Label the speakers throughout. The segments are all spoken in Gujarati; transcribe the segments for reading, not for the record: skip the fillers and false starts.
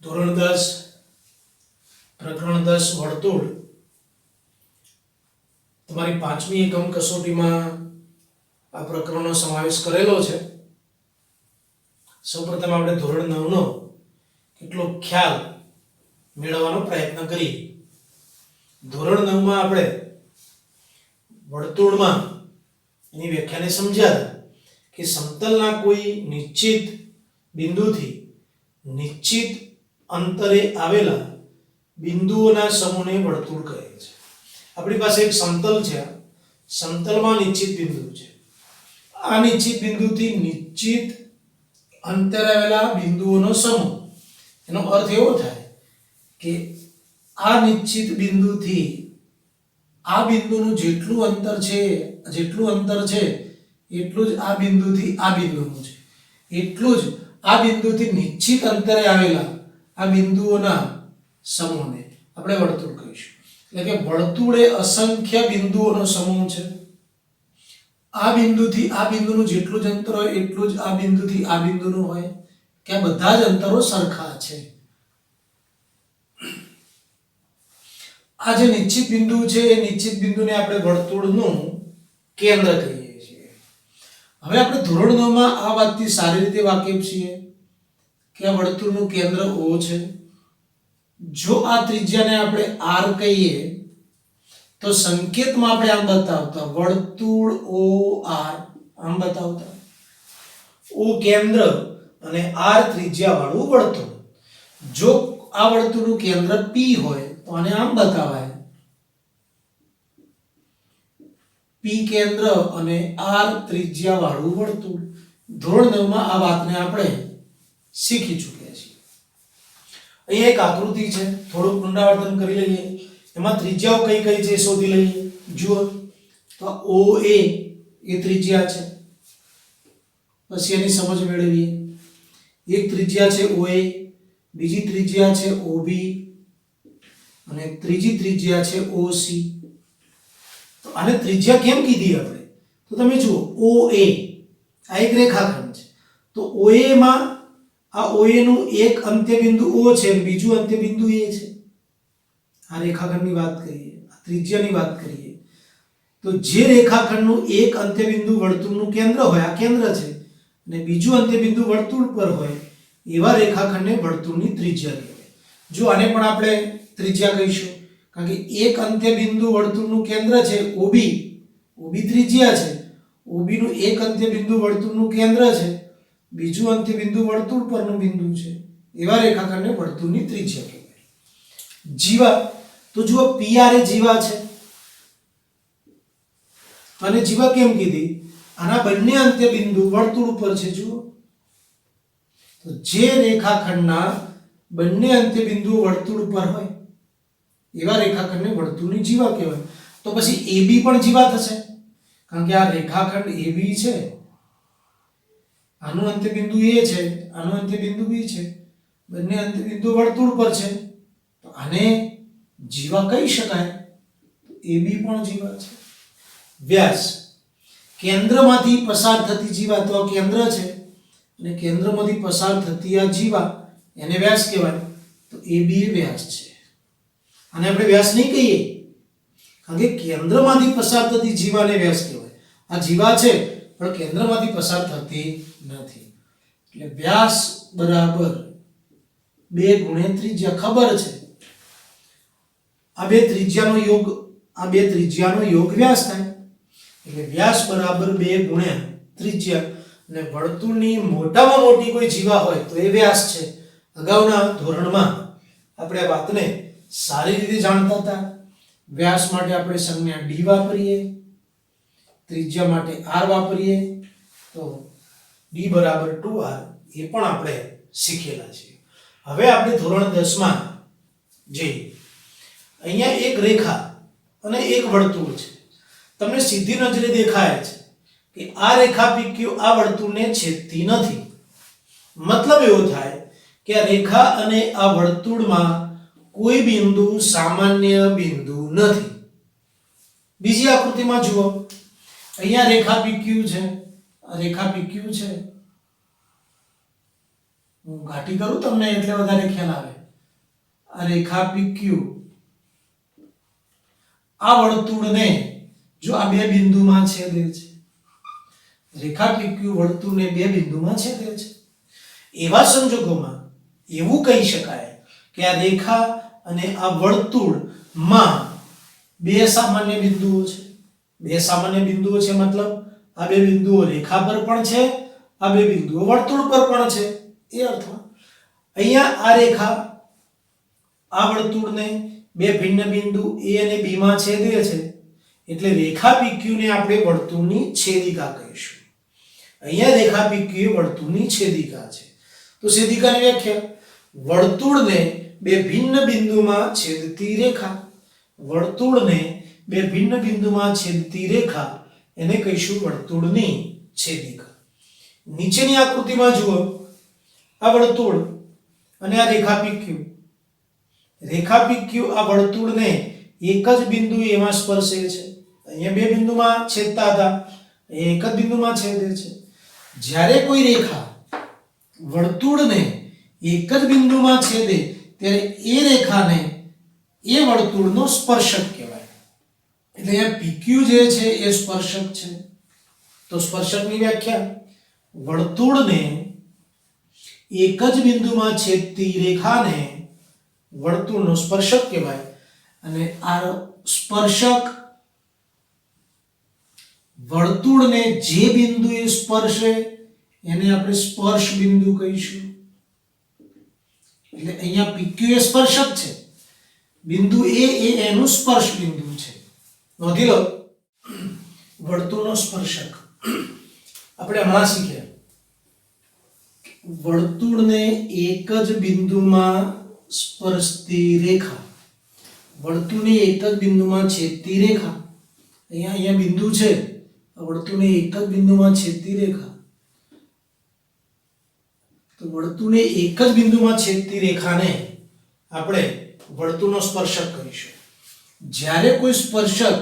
Speaker 1: ધોરણ 10 પ્રકરણ 10 વર્તુળ તમારી પાંચમી એકમ કસોટીમાં આ પ્રકરણનો સમાવેશ કરેલો છે. સૌપ્રથમ આપણે ધોરણ 9 નો કેટલો ખ્યાલ મેળવવાનો પ્રયત્ન કરીએ. ધોરણ 9 માં આપણે વર્તુળમાં એની વ્યાખ્યાને સમજ્યા કે સમતલના કોઈ નિશ્ચિત બિંદુથી નિશ્ચિત અંતરે આવેલા બિંદુઓના સમૂહને વર્તુળ કહે છે. આપણી પાસે એક સમતલ છે, સમતલમાં નિશ્ચિત બિંદુ છે. આ નિશ્ચિત બિંદુથી નિશ્ચિત અંતરે આવેલા બિંદુઓનો સમૂહ. એનો અર્થ એવો થાય કે આ નિશ્ચિત બિંદુથી આ બિંદુનું જેટલું અંતર છે એટલું જ આ બિંદુથી આ બિંદુનું છે, એટલું જ આ બિંદુથી નિશ્ચિત અંતરે આવેલા આ બિંદુઓના સમૂહને આપણે વર્તુળ કહીશું. એટલે કે વર્તુળ એ અસંખ્ય બિંદુઓનો સમૂહ છે. આ બિંદુથી આ બિંદુનું જેટલું જ અંતર હોય એટલું જ આ બિંદુથી આ બિંદુનું હોય, કે આ બધા જ અંતરો સરખા છે. આ જે નિશ્ચિત બિંદુ છે એ નિશ્ચિત બિંદુને આપણે વર્તુળનું કેન્દ્ર કહીએ છીએ. હવે આપણે ધોરણ 9 માં આ વાતથી સારી રીતે વાકેફ છીએ કે આ વર્તુળનું કેન્દ્ર O છે. જો આ ત્રિજ્યાને આપણે R કહીએ તો સંકેતમાં આપણે આમ બતાવતા વર્તુળ OR આમ બતાવતા. O કેન્દ્ર અને R ત્રિજ્યા વાળું વર્તુળ. જો આ વર્તુળનું કેન્દ્ર P હોય તો આને આમ બતાવાય P કેન્દ્ર અને R ત્રિજ્યા વાળું વર્તુળ. ધોરણ 9 માં આ વાતને આપણે શીખી ચૂક્યા છીએ. અહીંયા એક આકૃતિ છે, થોડું પુનરાવર્તન કરી લઈએ. એમાં ત્રિજ્યાઓ કઈ કઈ છે શોધી લઈએ. જુઓ તો OA એ ત્રિજ્યા છે, પછી એની સમજ મેળવીએ. એક ત્રિજ્યા છે OA, બીજી ત્રિજ્યા છે OB અને ત્રીજી ત્રિજ્યા છે OC. તો આને ત્રિજ્યા કેમ કીધી આપણે? તો તમે જુઓ OA આ એક રેખાખંડ છે. તો OA માં આ OA નું એક અંત્ય બિંદુ O છે અને બીજું અંત્ય બિંદુ A છે. આ રેખાખંડની વાત કરીએ, આ ત્રિજ્યાની વાત કરીએ. તો જે રેખાખંડનું એક અંત્ય બિંદુ વર્તુળનું કેન્દ્ર હોય, આ કેન્દ્ર છે, અને બીજું અંત્ય બિંદુ વર્તુળ પર હોય એવા રેખાખંડને વર્તુળની ત્રિજ્યા કહેવાય. જો આને પણ આપણે ત્રિજ્યા કહીશું, કારણ કે એક અંત્ય બિંદુ વર્તુળનું કેન્દ્ર છે OB ત્રિજ્યા છે. OB નું એક અંત્ય બિંદુ વર્તુળનું કેન્દ્ર છે, બીજું અંત્ય બિંદુ વર્તુળ પરનું બિંદુ છે, એવા રેખાખંડને વર્તુળની ત્રિજ્યા કહેવાય. જીવા તો જુઓ PR એ જીવા છે. અને જીવા કેમ કીધી? આના બંને અંત્ય બિંદુ વર્તુળ ઉપર છે. જુઓ તો જે રેખાખંડના બંને અંત્ય બિંદુઓ વર્તુળ ઉપર હોય એવા રેખાખંડને વર્તુળની જીવા કહેવાય. તો પછી AB પણ જીવા થશે, કારણ કે આ રેખાખંડ AB છે, આનું અંત્ય બિંદુ A છે, આનું અંત્ય બિંદુ B છે, બંને અંત્ય બિંદુ વર્તુળ પર છે, તો આને જીવા કહી શકાય. AB પણ જીવા છે. વ્યાસ કેન્દ્રમાંથી પસાર થતી જીવા, તો આ કેન્દ્ર છે અને કેન્દ્રમાંથી પસાર થતી આ જીવા એને વ્યાસ કહેવાય. તો AB એ વ્યાસ છે. આને આપણે વ્યાસ નહીં કહીએ, કારણ કે કેન્દ્રમાંથી પસાર થતી જીવાને વ્યાસ કહેવાય. આ જીવા છે પણ કેન્દ્રમાંથી પસાર થતી નથી. એટલે વ્યાસ બરાબર 2 ગુણ્યા ત્રિજ્યા. ખબર છે આ બે ત્રિજ્યાનો યોગ વ્યાસ થાય. એટલે વ્યાસ બરાબર 2 ગુણ્યા ત્રિજ્યા. અને વર્તુળની મોટામાં મોટી કોઈ જીવા હોય તો એ વ્યાસ છે. અગાઉના ધોરણમાં આપણે આ વાતને સારી રીતે જાણતા હતા. વ્યાસ માટે આપણે સંજ્ઞા D વાપરીએ, ત્રિજ્યા માટે R વાપરીએ, તો D બરાબર 2R એ પણ આપણે શીખેલા છે. હવે આપણે ધોરણ 10 માં જઈએ. અહીંયા એક રેખા અને એક વર્તુળ છે. તમને સીધી નજરે દેખાય છે કે આ રેખા PQ આ વર્તુળને છેદતી નથી. મતલબ એવો થાય કે આ રેખા અને આ વર્તુળમાં કોઈ બિંદુ સામાન્ય બિંદુ નથી. બીજી આકૃતિમાં જુઓ, અહીંયા રેખા PQ છે, આ રેખા PQ છે. હું ઘાટી કરું તમને એટલે વધારે ખ્યાલ આવે. આ રેખા PQ આ વર્તુળને જો આ બે બિંદુમાં છેદે છે, રેખા PQ વર્તુળને બે બિંદુમાં છેદે છે, એવા સંજોગોમાં એવું કહી શકાય કે આ રેખા અને આ વર્તુળમાં બે સામાન્ય બિંદુઓ છે. બે સામાન્ય બિંદુઓ છે મતલબ આ બે બિંદુઓ રેખા પર પણ છે, આ બે બિંદુઓ વર્તુળ પર પણ છે. એ અર્થમાં અહીંયા આ રેખા આ વર્તુળને બે ભિન્ન બિંદુ A અને B માં છેદે છે, એટલે રેખા PQ ને આપણે વર્તુળની છેદિકા કહીશું. અહીંયા રેખા PQ એ વર્તુળની છેદિકા છે. તો છેદિકાની વ્યાખ્યા વર્તુળને બે ભિન્ન બિંદુમાં છેદતી રેખા, વર્તુળને બે ભિન્ન બિંદુમાં છેદતી રેખા એને કહીશું વર્તુળની છેદિકા. નીચેની આકૃતિમાં જુઓ, આ વર્તુળ અને આ રેખા PQ, રેખા PQ આ વર્તુળને એક જ બિંદુ એમાં સ્પર્શે છે. અહીંયા બે બિંદુમાં છેદતા હતા, એક જ બિંદુમાં છેદે છે. જ્યારે કોઈ રેખા વર્તુળને એક જ બિંદુમાં છેદે ત્યારે એ રેખાને એ વર્તુળનો સ્પર્શક કહેવાય. એટલે અહીંયા PQ જે છે એ સ્પર્શક છે. તો સ્પર્શકની વ્યાખ્યા વર્તુળને એક જ બિંદુમાં છેદતી રેખાને વર્તુળનો સ્પર્શક કહેવાય. અને આ સ્પર્શક વર્તુળને જે બિંદુએ સ્પર્શે એને આપણે સ્પર્શ બિંદુ કહીશું. એટલે અહીંયા PQ એ સ્પર્શક છે, બિંદુ A એ એનું સ્પર્શ બિંદુ છે. નોંધી લો, વર્તુળનો સ્પર્શક આપણે હમણાં શીખ્યા, વર્તુળને એક જ બિંદુમાં સ્પર્શતી રેખા, વર્તુળને એક જ બિંદુમાં છેદતી રેખા. અહીંયા બિંદુ છે, વર્તુળને એક જ બિંદુમાં છેદતી રેખા. તો વર્તુળને એક જ બિંદુમાં છેદતી રેખાને આપણે વર્તુળનો સ્પર્શક કહીશું. જ્યારે કોઈ સ્પર્શક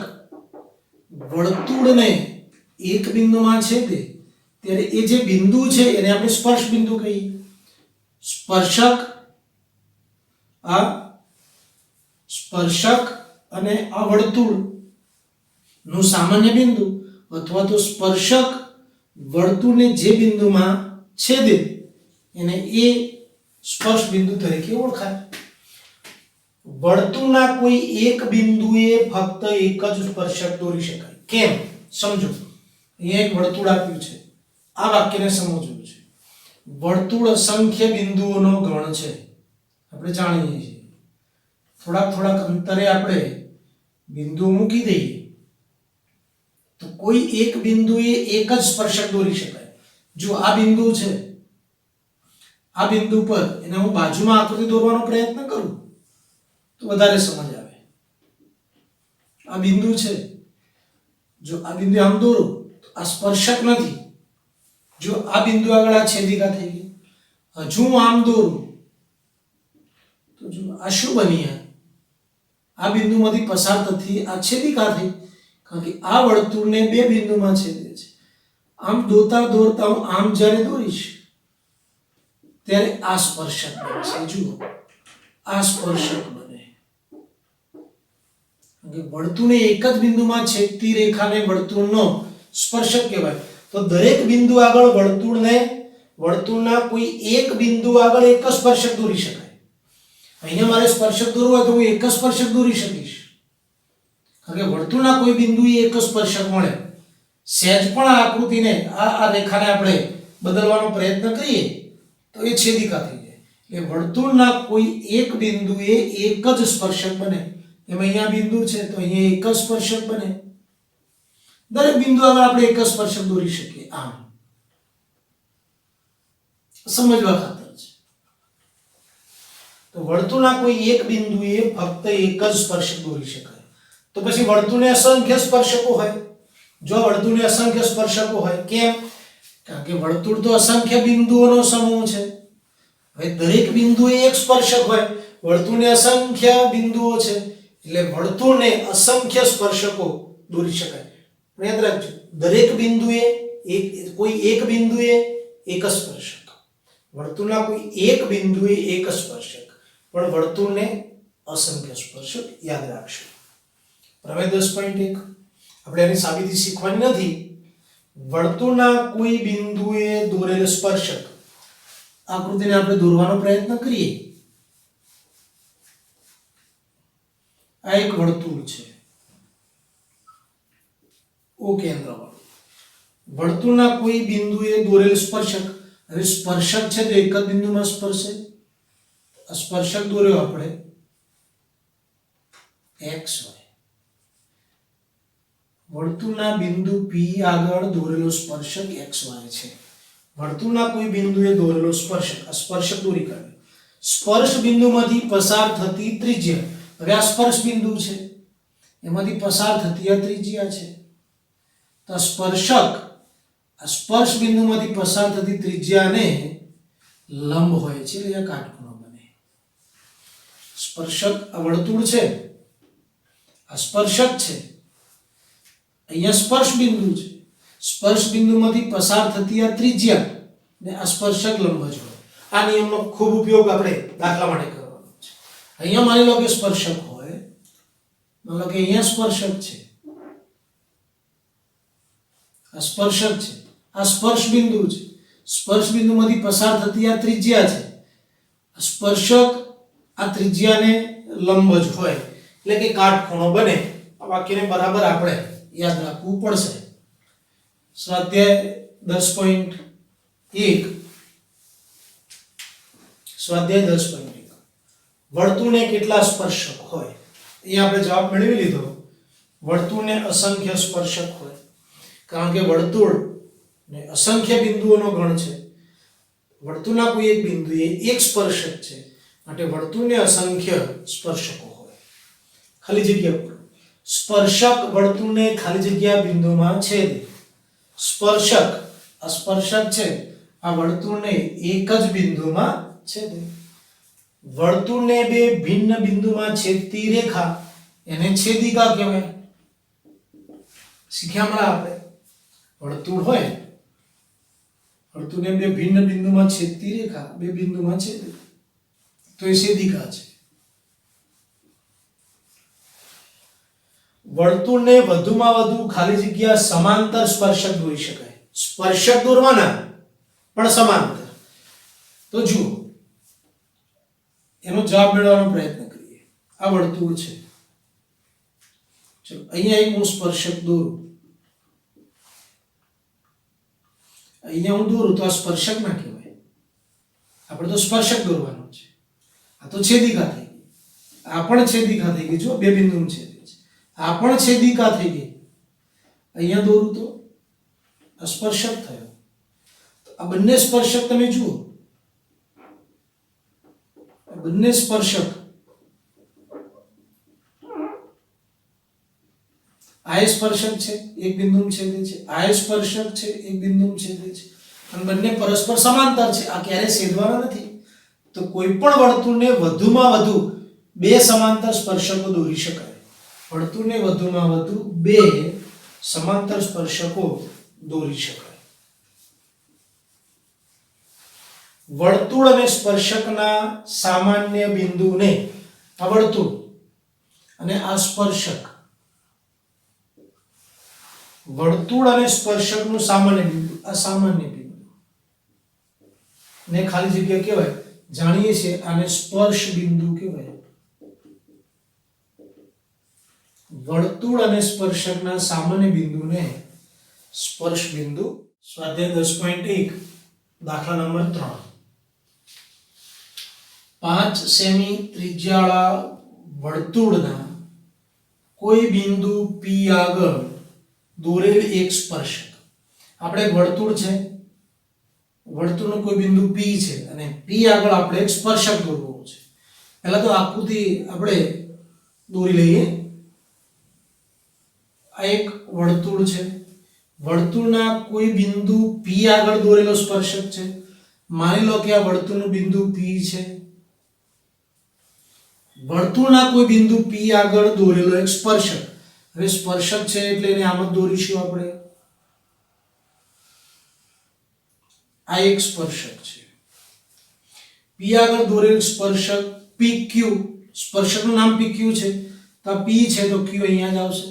Speaker 1: વર્તુળને એક બિંદુમાં છેદે ત્યારે એ જે બિંદુ છે એને આપણે સ્પર્શ બિંદુ કહીએ. સ્પર્શક અને આ વર્તુળ નું સામાન્ય બિંદુ અથવા તો સ્પર્શક વર્તુળને જે બિંદુમાં છેદે એને એ સ્પર્શ બિંદુ તરીકે ઓળખાય. વર્તુળના કોઈ એક બિંદુએ ફક્ત એક જ સ્પર્શક દોરી શકાય. કેમ? સમજો, અહીંયા એક વર્તુળ આપ્યું છે, આ વાક્યને સમજવું છે. વર્તુળ અસંખ્ય બિંદુઓનો ગણ છે, આપણે જાણીએ છીએ. થોડાક અંતરે આપણે બિંદુ મૂકી દઈએ તો કોઈ એક બિંદુએ એક જ સ્પર્શક દોરી શકાય. જો આ બિંદુ છે, આ બિંદુ પર એને હું બાજુમાં આકૃતિ દોરવાનો પ્રયત્ન કરું તો વધારે સમજ આવે. આ બિંદુ છે, જો આ બિંદુ આમ દોરું તો આ સ્પર્શક નથી. જો આ બિંદુ આગળ આ છેદિકા થઈ ગઈ. હજુ હું આમ દોરું તો જો આ શું બની? આ બિંદુમાંથી પસાર થતી આ છેદિકા થઈ, કારણ કે આ વર્તુળને બે બિંદુમાં છેદે છે. આમ દોરતા હું આમ જ્યારે દોરીશ ત્યારે આ સ્પર્શક બનશે. જુઓ, આ સ્પર્શક બને. વર્તુળને એક જ બિંદુમાં છેદતી રેખાને વર્તુળનો સ્પર્શક કહેવાય. તો દરેક બિંદુ આગળ વર્તુળના કોઈ એક બિંદુ આગળ એક જ સ્પર્શક દોરી શકાય. અહીંયા મારે સ્પર્શક દોરવું હોય તો હું એક જ સ્પર્શક દોરી શકીશ, કારણ કે વર્તુળના કોઈ બિંદુએ એક જ સ્પર્શક મળે. સહેજ પણ આ આકૃતિને આ રેખાને આપણે બદલવાનો પ્રયત્ન કરીએ તો એ છેદિકા થઈ જાય. એટલે વર્તુળના કોઈ એક બિંદુએ એક જ સ્પર્શક બને. એમ અહીંયા બિંદુ છે તો અહીંયા એક જ સ્પર્શક બને. દરેક બિંદુ આગળ આપણે એક જ સ્પર્શક દોરી શકીએ. આમ સમજવા ખાતર છે. તો વર્તુળના કોઈ એક બિંદુએ ફક્ત એક જ સ્પર્શક દોરી શકાય. તો પછી વર્તુળને અસંખ્ય સ્પર્શકો હોય. જો વર્તુળને અસંખ્ય સ્પર્શકો હોય, કેમ? કારણ કે વર્તુળ તો અસંખ્ય બિંદુઓનો સમૂહ છે. હવે દરેક બિંદુએ એક સ્પર્શક હોય, વર્તુળને અસંખ્ય બિંદુઓ છે એટલે વર્તુળને અસંખ્ય સ્પર્શકો દોરી શકાય. યાદ રાખજો, દરેક બિંદુએ કોઈ એક બિંદુએ એક સ્પર્શક, વર્તુળના કોઈ એક બિંદુએ એક સ્પર્શક. પણ વર્તુળને અસંખ્ય સ્પર્શક યાદ રાખશે. પ્રમેય 10.1 આપણે એની સાબિતી શીખવાની નથી. વર્તુળના કોઈ બિંદુએ દોરેલ સ્પર્શક આકૃતિને આપણે દોરવાનો પ્રયત્ન કરીએ. આ એક વર્તુળ છે ઓ કેન્દ્રવાળું. વર્તુળના કોઈ બિંદુએ દોરેલ સ્પર્શક, હવે સ્પર્શક છે તો એક જ બિંદુમાં સ્પર્શે. આ સ્પર્શક દોર્યો આપણે xy. વર્તુળના બિંદુ P આગળ દોરેલો સ્પર્શક xy છે. વર્તુળના કોઈ બિંદુએ દોરેલો સ્પર્શક, આ સ્પર્શક દોરી કાઢ્યો. સ્પર્શ બિંદુમાંથી પસાર થતી ત્રિજ્યા, હવે આ સ્પર્શ બિંદુ છે એમાંથી પસાર થતી આ ત્રિજ્યા છે. તો સ્પર્શક આ સ્પર્શ બિંદુમાંથી પસાર થતી ત્રિજ્યાને લંબ હોય છે એટલે આ કાટખૂણો બને. સ્પર્શક આ વર્તુળ છે, આ સ્પર્શક છે, અહીંયા સ્પર્શ બિંદુ છે. સ્પર્શ બિંદુમાંથી પસાર થતી આ ત્રિજ્યા ને આ સ્પર્શક લંબ જોડો. આ નિયમનો ખૂબ ઉપયોગ આપણે દાખલા માટે કરવાનો છે. અહીંયા માની લો કે સ્પર્શક હોય, માની લો કે અહીંયા સ્પર્શક છે, આ સ્પર્શક છે, આ સ્પર્શ બિંદુ છે. સ્પર્શ બિંદુમાંથી પસાર થતી આ ત્રિજ્યા છે. સ્પર્શક આ ત્રિજ્યાને લંબ જ હોય એટલે કે કાટખૂણો બને. આ વાક્યને બરાબર આપણે યાદ રાખવું પડશે. સ્વાધ્યાય 10.1 સ્વાધ્યાય 10.1 વર્તુળને કેટલા સ્પર્શક હોય? અહીંયા આપણે જવાબ મેળવી લીધો. વર્તુળને અસંખ્ય સ્પર્શક હોય, કારણ કે વર્તુળ ને અસંખ્ય બિંદુઓનો ગણ છે. વર્તુળના કોઈ એક બિંદુએ એક સ્પર્શક છે માટે વર્તુળને અસંખ્ય સ્પર્શકો હોય. ખાલી જગ્યા પર સ્પર્શક વર્તુળને ખાલી જગ્યા બિંદુમાં છેદે. સ્પર્શક આ સ્પર્શક છે, આ વર્તુળને એક જ બિંદુમાં છેદે. વર્તુળને બે ભિન્ન બિંદુમાં છેદતી રેખા એને છેદિકા કહેવાય. શીખ્યા મળે આપણે. વર્તુળ હોય, વર્તુળને બે ભિન્ન બિંદુમાં છેદતી રેખા બે બિંદુમાં છેદે તો એ છેદિકા છે. વર્તુળને વધુમાં વધુ ખાલી જગ્યા સમાંતર સ્પર્શક દોરી શકાય. સ્પર્શક દોરવાના પણ સમાંતર. તો જુઓ એનો જવાબ મેળવવાનો પ્રયત્ન કરીએ. આ વર્તુળ છે, ચલો અહીંયા એક હું સ્પર્શક દોરું, અહીંયા હું દોરું તો આ સ્પર્શક ના કહેવાય. આપણે તો સ્પર્શક દોરવાનો છે. આ તો છેદિકા થઈ ગઈ, આ પણ છેદિકા થઈ ગઈ. જો બે બિંદુનું છેદ છે, આ પણ છેદિકા થઈ ગઈ. અહીંયા દોરું તો આ સ્પર્શક થયો. તો આ બંને સ્પર્શક તમે જુઓ, આ બંને સ્પર્શક, આ સ્પર્શક છે એક બિંદુમાં છેદે છે, આ સ્પર્શક છે એક બિંદુમાં છેદે છે અને બંને પરસ્પર સમાંતર છે. આ ક્યારે છેદવાના નથી. તો કોઈ પણ વર્તુળને વધુમાં વધુ બે સમાંતર સ્પર્શકો દોરી શકાય. વર્તુળને વધુમાં વધુ બે સમાંતર સ્પર્શકો દોરી શકાય. વર્તુળ અને સ્પર્શકના સામાન્ય બિંદુને, આ વર્તુળ અને આ સ્પર્શક, વર્તુળ અને સ્પર્શકનું સામાન્ય બિંદુ, આ સામાન્ય બિંદુ ને ખાલી જગ્યા કહેવાય. જાણીએ છીએ આને સ્પર્શ બિંદુ કહેવાય. વર્તુળ અને સ્પર્શકના સામાન્ય બિંદુને સ્પર્શ બિંદુ. સ્વાધ્યાય 10.1 દાખલા નંબર 3. 5 સેમી ત્રિજ્યાવાળા વર્તુળના કોઈ બિંદુ P આગળ દોરેલ એક સ્પર્શક. આપણે એક વર્તુળ છે, વર્તુળનો કોઈ બિંદુ P છે અને P આગળ આપણે એક સ્પર્શક દોરવો છે. પહેલા તો આકૃતિ આપણે દોરી લઈએ. આ એક વર્તુળ છે, વર્તુળના કોઈ બિંદુ P આગળ દોરેલો સ્પર્શક છે. માની લો કે આ વર્તુળનું બિંદુ P છે. વર્તુળના કોઈ બિંદુ P આગળ દોરેલો એક સ્પર્શક. હવે સ્પર્શક છે એટલે એને આમ જ દોરીશું આપણે. આ એક સ્પર્શક છે. P આગળ દોરેલ સ્પર્શક PQ, સ્પર્શકનું નામ PQ છે, તો P છે તો Q અહીંયા જ આવશે,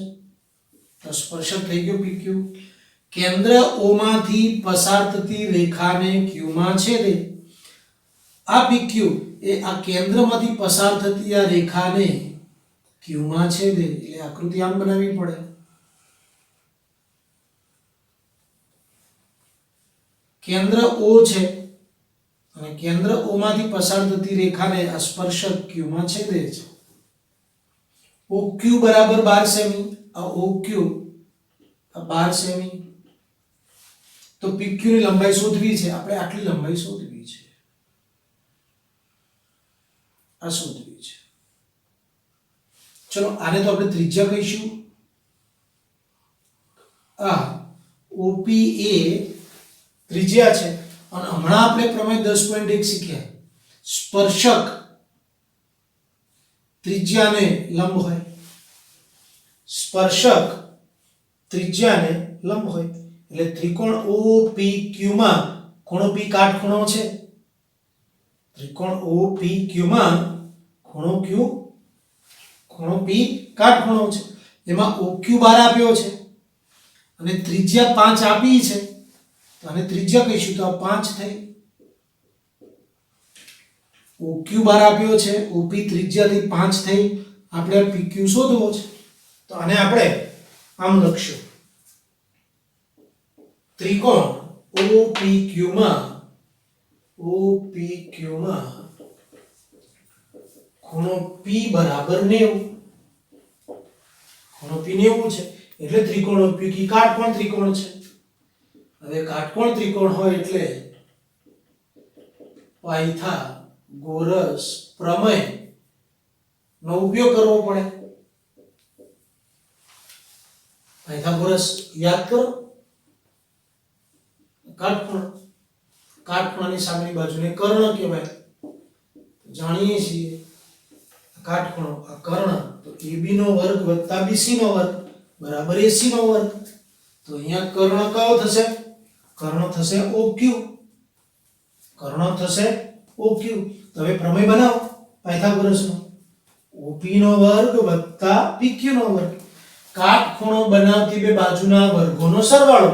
Speaker 1: તો સ્પર્શક થઈ ગયો PQ. કેન્દ્ર O માંથી પસાર થતી રેખાને Q માં છેદે. આ PQ એ આ કેન્દ્રમાંથી પસાર થતી આ રેખાને Q માં છેદે, એટલે આકૃતિ આમ બનાવવી પડે. કેન્દ્ર O છે અને કેન્દ્ર O માંથી પસાર થતી રેખાને આ સ્પર્શક Q માં છેદે છે. OQ બરાબર 12 સેમી, આ OQ આ 12 સેમી. તો PQ ની લંબાઈ શોધવી છે, આપણે આટલી લંબાઈ શોધવી છે, આ શોધવી છે. ચલો આને તો આપણે ત્રિજ્યા કહીશું. આ OP એ ત્રિજ્યા છે અને હમણાં આપણે પ્રમેય 10.1 શીખ્યા, સ્પર્શક ત્રિજ્યાને લંબ હોય, સ્પર્શક ત્રિજ્યાને લંબ હોય, એટલે ત્રિકોણ OPQ માં ખૂણો P કાટખૂણો છે. ત્રિકોણ OPQ માં ખૂણો P કાટખૂણો છે. એમાં OQ 12 આપ્યો છે અને ત્રિજ્યા 5 આપી છે, તો આને ત્રિજ્યા કહીશું, તો આ 5 થઈ. OQ 12 આપ્યો છે, OP ત્રિજ્યાથી 5 થઈ. આપણે આ PQ શોધવો છે, તો આને આપણે આમ લખશું, ત્રિકોણ OPQ માં ખૂણો P બરાબર 90. ખૂણો P 90 છે એટલે ત્રિકોણ OPQ કાટકોણ ત્રિકોણ છે. હવે કાટકોણ ત્રિકોણ હોય એટલે પાયથાગોરસ પ્રમેય નો ઉપયોગ કરવો પડે. પાયથાગોરસ યાદ કરો, કાટખૂણાની સામેની બાજુને કર્ણ કહેવાય, જાણીએ છીએ. કાટખૂણો આ કર્ણ, તો AB નો વર્ગ વત્તા BC નો વર્ગ બરાબર AC નો વર્ગ. તો અહીંયા કર્ણ કયો થશે? કર્ણ થશે OQ. કર્ણ થશે OQ. તો હવે પ્રમેય બનાવો પાયથાગોરસનો. OP નો વર્ગ વત્તા PQ નો વર્ગ. કાટખૂણો બનાવતી બે બાજુના વર્ગોનો સરવાળો.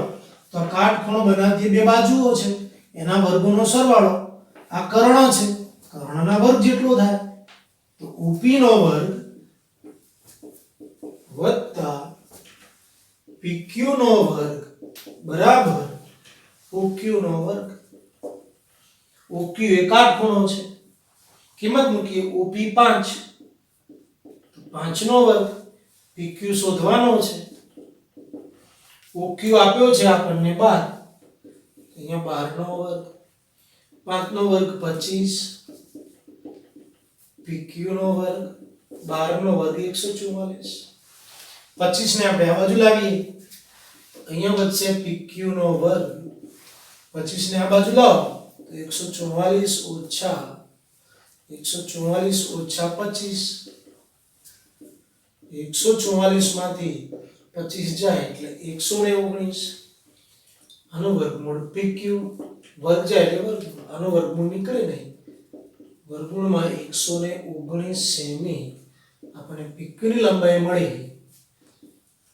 Speaker 1: તો કાટખૂણો બનાવતી બે બાજુઓ છે એના વર્ગોનો સરવાળો. આ કર્ણ છે, કર્ણના વર્ગ જેટલો થાય. તો OP નો વર્ગ વત્તા PQ નો વર્ગ બરાબર OQ નો વર્ગ. OQ એ કાટખૂણો છે, કિંમત મૂકીએ, OP 5, તો 5 નો વર્ગ. PQ શોધવાનો છે, OQ આપ્યો છે આપણને 12, અહીંયા 12 નો વર્ગ, 5 નો વર્ગ 25, PQ નો વર્ગ 12 નો વર્ગ 144. 25 ને આપણે આ બાજુ લાવીએ, અહીંયા વધશે PQ નો વર્ગ. 25 ને આ બાજુ લાવો તો 144 ઓછા 25. 144 માંથી 25 જાય એટલે 119. આનો વર્ગમૂળ PQ, વર્ગ જાય એટલે વર્ગમૂળ, આનો વર્ગમૂળ નીકળે નહીં. વર્ગમૂળમાં 119 સેમી આપણને PQ ની લંબાઈ મળી,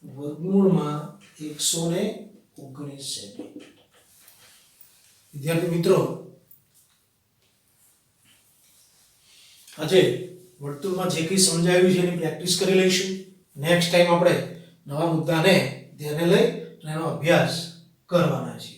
Speaker 1: વર્ગમૂળમાં 119 સેમી. વિદ્યાર્થી મિત્રો, આજે વર્તુળમાં જે કંઈ સમજાવ્યું છે એની પ્રેક્ટિસ કરી લઈશું. નેક્સ્ટ ટાઈમ આપણે નવા મુદ્દાને ધ્યાને લઈ અને એનો અભ્યાસ કરવાના છે.